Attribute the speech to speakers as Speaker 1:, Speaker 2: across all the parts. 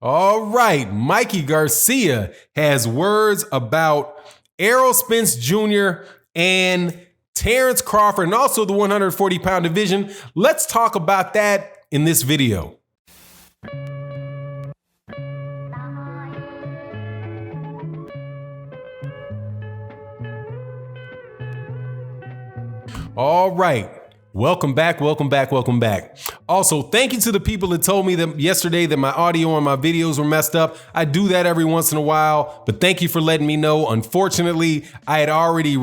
Speaker 1: All right, Mikey Garcia has words about Errol Spence Jr. and Terrence Crawford, and also the 140-pound division. Let's talk about that in this video. All right. Welcome back. Also, thank you to the people that told me that yesterday that my audio on my videos were messed up. I do that every once in a while, but thank you for letting me know. Unfortunately, I had already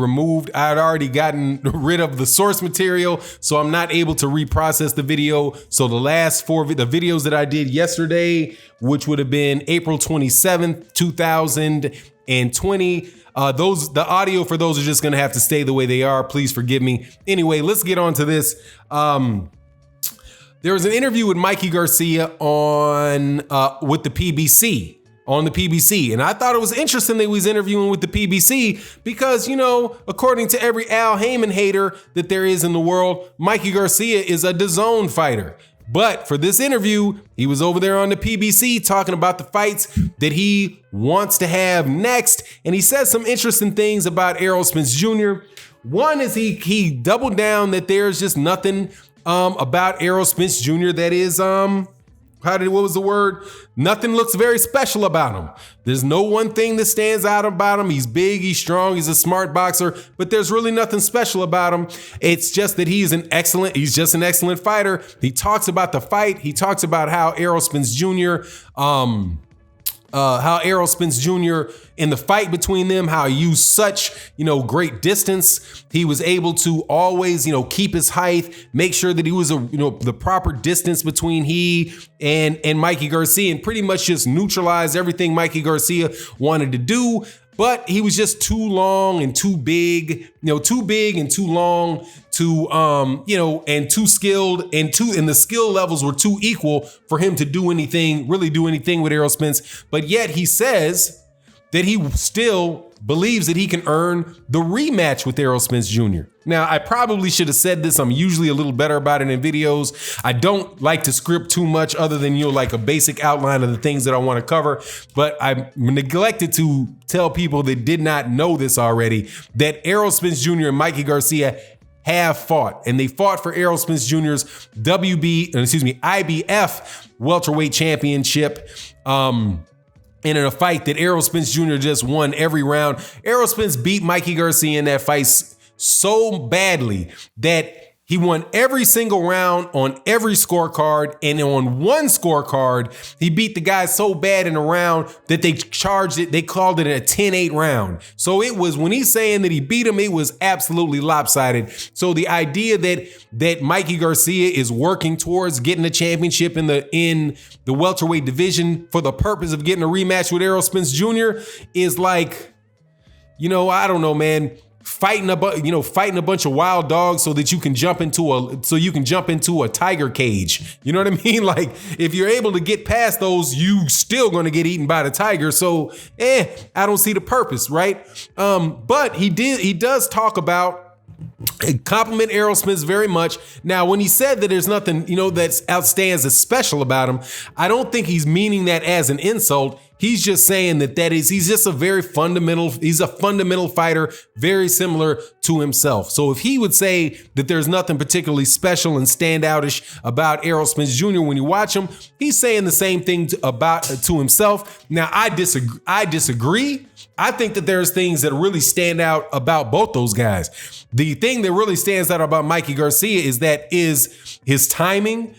Speaker 1: gotten rid of the source material, so I'm not able to reprocess the video. So the last the videos that I did yesterday, which would have been April 27th, 2020, the audio for those are just gonna have to stay the way they are. Please forgive me. Anyway, let's get on to this. There was an interview with Mikey Garcia on with the PBC, on the PBC. And I thought it was interesting that he was interviewing with the PBC because, you know, according to every Al Heyman hater that there is in the world, Mikey Garcia is a DAZN fighter. But for this interview, he was over there on the PBC talking about the fights that he wants to have next. And he said some interesting things about Errol Spence Jr. One is he doubled down that there's just nothing about Errol Spence Jr. that is, what was the word? Nothing looks very special about him. There's no one thing that stands out about him. He's big, he's strong, he's a smart boxer, but there's really nothing special about him. It's just that he's just an excellent fighter. He talks about the fight. He talks about how Errol Spence Jr., in the fight between them, how he used such, great distance. He was able to always, keep his height, make sure that he was the proper distance between he and Mikey Garcia, and pretty much just neutralize everything Mikey Garcia wanted to do. But he was just too long and too big, and too long and too skilled, and the skill levels were too equal for him to really do anything with Errol Spence. But yet he says that he still believes that he can earn the rematch with Errol Spence Jr. Now, I probably should have said this. I'm usually a little better about it in videos. I don't like to script too much other than, like a basic outline of the things that I want to cover. But I neglected to tell people that did not know this already, that Errol Spence Jr. and Mikey Garcia have fought, and they fought for Errol Spence Jr.'s IBF welterweight championship. And in a fight that Errol Spence Jr. just won every round. Errol Spence beat Mikey Garcia in that fight so badly that he won every single round on every scorecard. And on one scorecard, he beat the guy so bad in a round that they called it a 10-8 round. So it was, when he's saying that he beat him, it was absolutely lopsided. So the idea that Mikey Garcia is working towards getting a championship in the welterweight division for the purpose of getting a rematch with Errol Spence Jr. is like, I don't know, man. Fighting a bunch of wild dogs so that you can jump into a tiger cage. You know what I mean? Like, if you're able to get past those, you still gonna get eaten by the tiger. So, I don't see the purpose, right? But he does talk about, compliment Errol Spence very much. Now, when he said that there's nothing, that outstands as special about him, I don't think he's meaning that as an insult. He's just saying he's just he's a fundamental fighter, very similar to himself. So if he would say that there's nothing particularly special and standoutish about Errol Spence Jr. when you watch him, he's saying the same thing to himself. Now, I disagree. I think that there's things that really stand out about both those guys. The thing that really stands out about Mikey Garcia is his timing,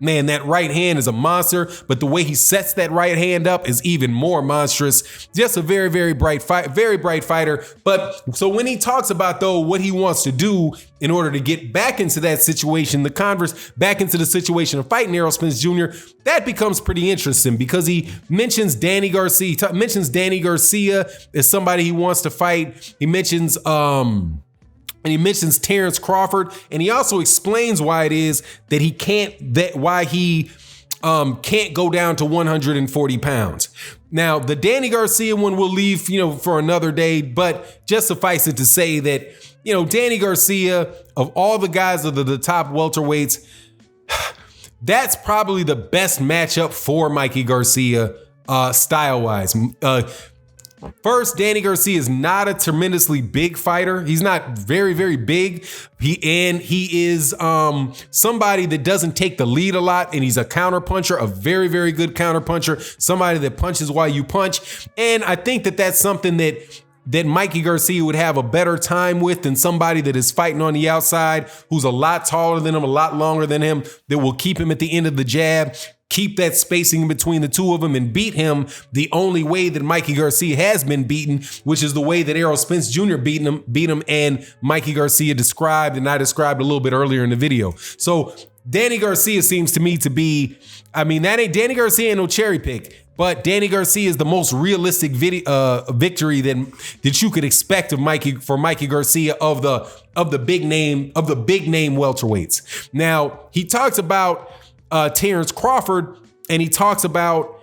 Speaker 1: man, that right hand is a monster, but the way he sets that right hand up is even more monstrous. Just a very, very bright fighter. But so when he talks about, though, what he wants to do in order to get back into that situation, back into the situation of fighting Errol Spence Jr., that becomes pretty interesting because he mentions Danny Garcia. As somebody he wants to fight. He mentions Terrence Crawford, and he also explains why it is that he can't go down to 140 pounds. Now, the Danny Garcia one we'll leave, for another day, but just suffice it to say that, Danny Garcia, of all the guys of the top welterweights, that's probably the best matchup for Mikey Garcia style-wise. First, Danny Garcia is not a tremendously big fighter. He's not very, very big. He is somebody that doesn't take the lead a lot, and he's a counter puncher, a very, very good counter puncher, somebody that punches while you punch. And I think that that's something that Mikey Garcia would have a better time with than somebody that is fighting on the outside, who's a lot taller than him, a lot longer than him, that will keep him at the end of the jab, keep that spacing between the two of them, and beat him the only way that Mikey Garcia has been beaten, which is the way that Errol Spence Jr. beat him, and Mikey Garcia described, and I described a little bit earlier in the video. So Danny Garcia seems to me to be, I mean, Danny Garcia ain't no cherry pick, but Danny Garcia is the most realistic victory that you could expect of Mikey Garcia of the big name welterweights. Now, he talks about Terrence Crawford, and he talks about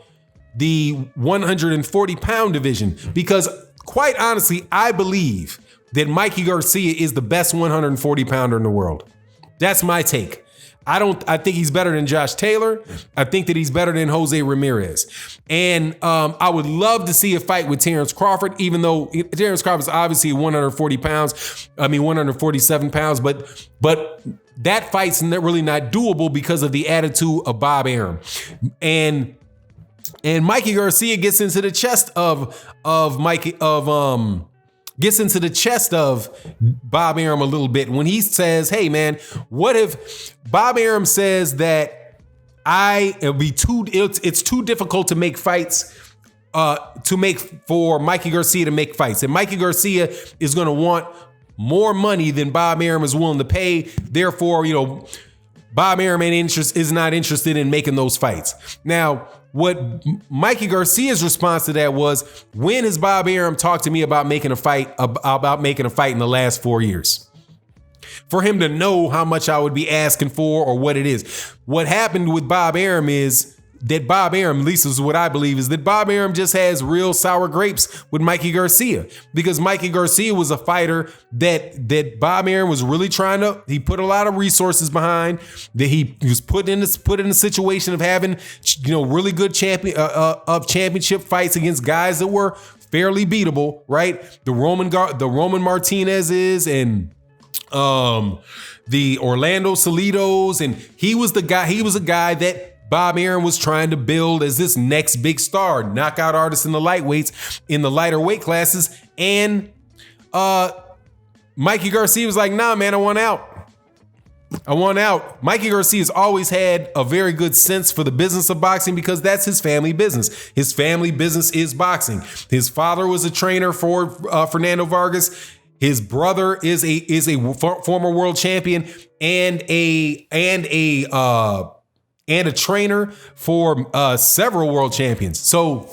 Speaker 1: the 140-pound division, because quite honestly, I believe that Mikey Garcia is the best 140-pounder in the world. That's my take. I think he's better than Josh Taylor. I think that he's better than Jose Ramirez. And I would love to see a fight with Terrence Crawford, even though Terrence Crawford is obviously 147 pounds, but that fight's really not doable because of the attitude of Bob Arum. And Mikey Garcia gets into the chest of Bob Arum a little bit when he says, hey man, what if Bob Arum says that it's too difficult to make fights, for Mikey Garcia to make fights. And Mikey Garcia is going to want more money than Bob Arum is willing to pay. Therefore, Bob Arum is not interested in making those fights. Now, what Mikey Garcia's response to that was, when has Bob Arum talked to me about making a fight in the last 4 years? For him to know how much I would be asking for or what it is. What happened with Bob Arum is that Bob Arum, at least is what I believe, is that Bob Arum just has real sour grapes with Mikey Garcia, because Mikey Garcia was a fighter that Bob Arum was really he put a lot of resources behind, that he was put in a situation of having, really good championship fights against guys that were fairly beatable, right? The Roman Martinez's and the Orlando Salidos, and he was a guy that Bob Arum was trying to build as this next big star, knockout artist in the lightweights, in the lighter weight classes. And Mikey Garcia was like, nah, man, I want out. Mikey Garcia's always had a very good sense for the business of boxing, because that's his family business. His family business is boxing. His father was a trainer for Fernando Vargas. His brother is a former world champion and a trainer for several world champions. So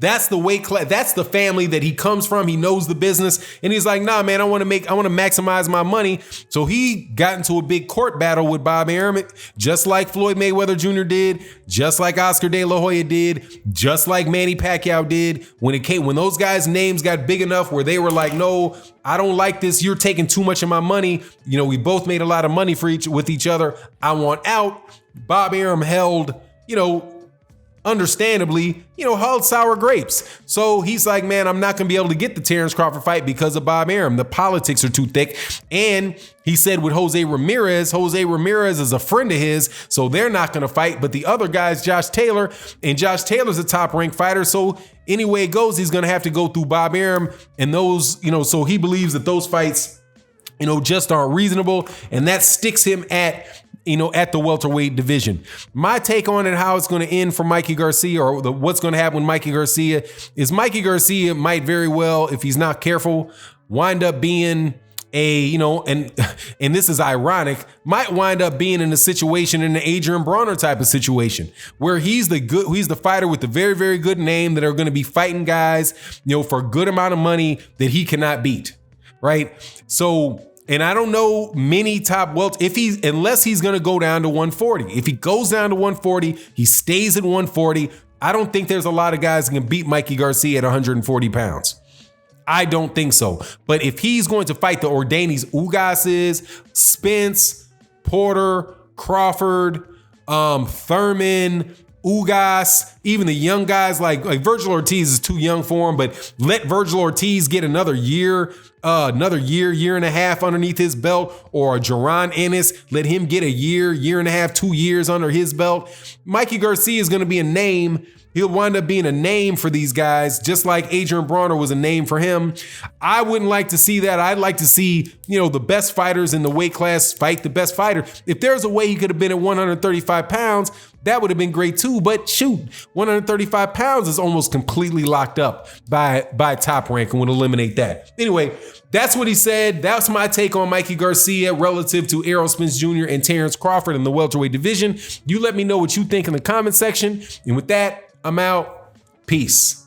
Speaker 1: that's the weight class, that's the family that he comes from. He knows the business, and he's like, nah, man, I want to maximize my money. So he got into a big court battle with Bob Arum, just like Floyd Mayweather Jr. did, just like Oscar De La Hoya did, just like Manny Pacquiao did. When those guys' names got big enough where they were like, no, I don't like this. You're taking too much of my money. We both made a lot of money with each other. I want out. Bob Arum held, understandably, held sour grapes. So he's like, man, I'm not going to be able to get the Terrence Crawford fight because of Bob Arum. The politics are too thick. And he said with Jose Ramirez is a friend of his, so they're not going to fight. But the other guy's Josh Taylor, and Josh Taylor's a top-ranked fighter. So anyway it goes, he's going to have to go through Bob Arum. And those, so he believes that those fights, just aren't reasonable. And that sticks him at the welterweight division. My take on it, how it's going to end for Mikey Garcia, or what's going to happen with Mikey Garcia, is Mikey Garcia might very well, if he's not careful, wind up being and this is ironic, might wind up being in a situation, in an Adrian Bronner type of situation, where he's the fighter with the very, very good name that are going to be fighting guys, for a good amount of money that he cannot beat, right? So, and I don't know many top welts, unless he's going to go down to 140. If he goes down to 140, he stays at 140. I don't think there's a lot of guys that can beat Mikey Garcia at 140 pounds. I don't think so. But if he's going to fight the Ordanis Ugases, Spence, Porter, Crawford, Thurman, Ugas, even the young guys like Virgil Ortiz is too young for him, but let Virgil Ortiz get another year and a half underneath his belt, or Jaron Ennis, let him get a year and a half, 2 years under his belt. Mikey Garcia is going to be a name. He'll wind up being a name for these guys, just like Adrian Bronner was a name for him. I wouldn't like to see that. I'd like to see, the best fighters in the weight class fight the best fighter. If there's a way he could have been at 135 pounds, that would have been great too. But shoot, 135 pounds is almost completely locked up by Top Rank, and would eliminate that. Anyway, that's what he said. That's my take on Mikey Garcia relative to Errol Spence Jr. and Terrence Crawford in the welterweight division. You let me know what you think in the comment section. And with that, I'm out. Peace.